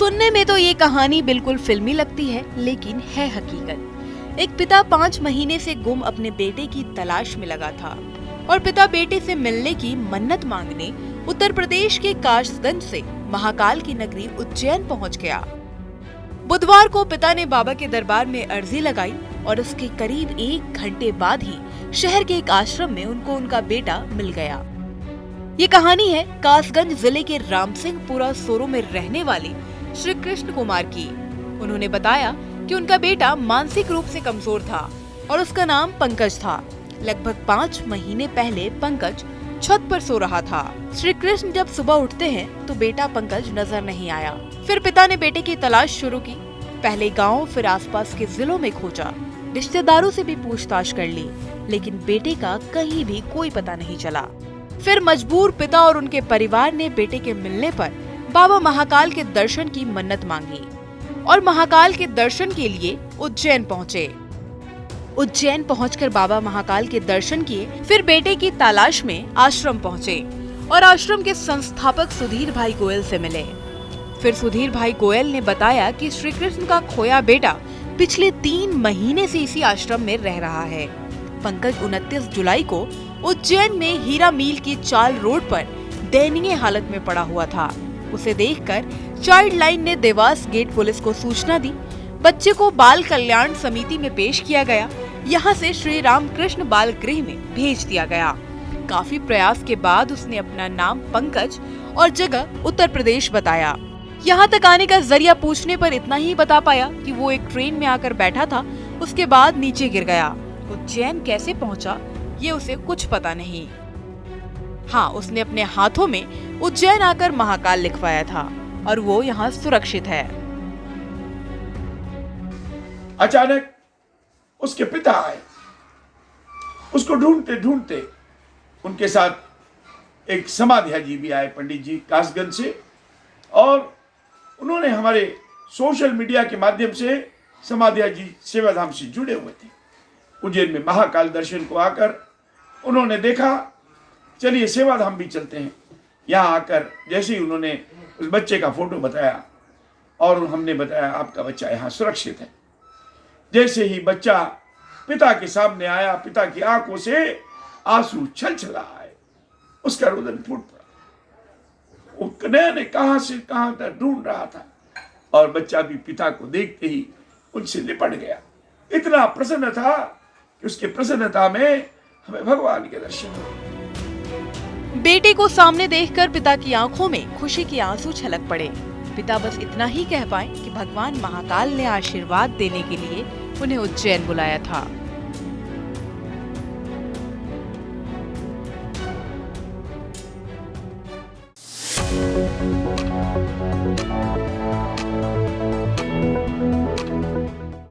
सुनने में तो ये कहानी बिल्कुल फिल्मी लगती है, लेकिन है हकीकत। एक पिता 5 महीने से गुम अपने बेटे की तलाश में लगा था और पिता बेटे से मिलने की मन्नत मांगने उत्तर प्रदेश के कासगंज से महाकाल की नगरी उज्जैन पहुंच गया। बुधवार को पिता ने बाबा के दरबार में अर्जी लगाई और उसके करीब 1 घंटे बाद ही शहर के एक आश्रम में उनको उनका बेटा मिल गया। ये कहानी है कासगंज जिले के रामसिंहपुरा सोरो में रहने वाले श्री कृष्ण कुमार की। उन्होंने बताया कि उनका बेटा मानसिक रूप से कमजोर था और उसका नाम पंकज था। लगभग 5 महीने पहले पंकज छत पर सो रहा था। श्री कृष्ण जब सुबह उठते हैं तो बेटा पंकज नजर नहीं आया। फिर पिता ने बेटे की तलाश शुरू की। पहले गांव, फिर आसपास के जिलों में खोजा, रिश्तेदारों से भी पूछताछ कर ली, लेकिन बेटे का कहीं भी कोई पता नहीं चला। फिर मजबूर पिता और उनके परिवार ने बेटे के मिलने पर बाबा महाकाल के दर्शन की मन्नत मांगी और महाकाल के दर्शन के लिए उज्जैन पहुँचे। उज्जैन पहुंचकर बाबा महाकाल के दर्शन किए, फिर बेटे की तलाश में आश्रम पहुंचे और आश्रम के संस्थापक सुधीर भाई गोयल से मिले। फिर सुधीर भाई गोयल ने बताया कि श्री कृष्ण का खोया बेटा पिछले 3 महीने से इसी आश्रम में रह रहा है। पंकज 29 जुलाई को उज्जैन में हीरा मील की चाल रोड पर दयनीय हालत में पड़ा हुआ था। उसे देखकर चाइल्ड लाइन ने देवास गेट पुलिस को सूचना दी। बच्चे को बाल कल्याण समिति में पेश किया गया। यहाँ से श्री रामकृष्ण बाल गृह में भेज दिया गया। काफी प्रयास के बाद उसने अपना नाम पंकज और जगह उत्तर प्रदेश बताया। यहाँ तक आने का जरिया पूछने पर इतना ही बता पाया कि वो एक ट्रेन में आकर बैठा था, उसके बाद नीचे गिर गया। उज्जैन कैसे पहुँचा ये उसे कुछ पता नहीं। हाँ, उसने अपने हाथों में उज्जैन आकर महाकाल लिखवाया था और वो यहाँ सुरक्षित है। अचानक उसके पिता आए। उसको ढूंढते ढूंढते उनके साथ एक समाध्याजी भी आए, पंडित जी कासगंज से, और उन्होंने हमारे सोशल मीडिया के माध्यम से समाध्याजी सेवाधाम से जुड़े हुए थे। उज्जैन में महाकाल दर्शन को आकर उन्होंने देखा, चलिए सेवाधाम भी चलते हैं। यहाँ आकर जैसे ही उन्होंने उस बच्चे का फोटो बताया और हमने बताया आपका बच्चा यहाँ सुरक्षित है। जैसे ही बच्चा पिता के सामने आया, पिता की आंखों से आंसू छलछला आए, उसका रुदन फूट पड़ा। वो कन्हैया कहां से कहां तक ढूंढ रहा था और बच्चा भी पिता को देखते ही उनसे लिपट गया। इतना प्रसन्न था कि उसके प्रसन्नता में हमें भगवान के दर्शन हुए। बेटे को सामने देखकर पिता की आंखों में खुशी के आंसू छलक पड़े। पिता बस इतना ही कह पाए कि भगवान महाकाल ने आशीर्वाद देने के लिए उन्हें उज्जैन बुलाया था।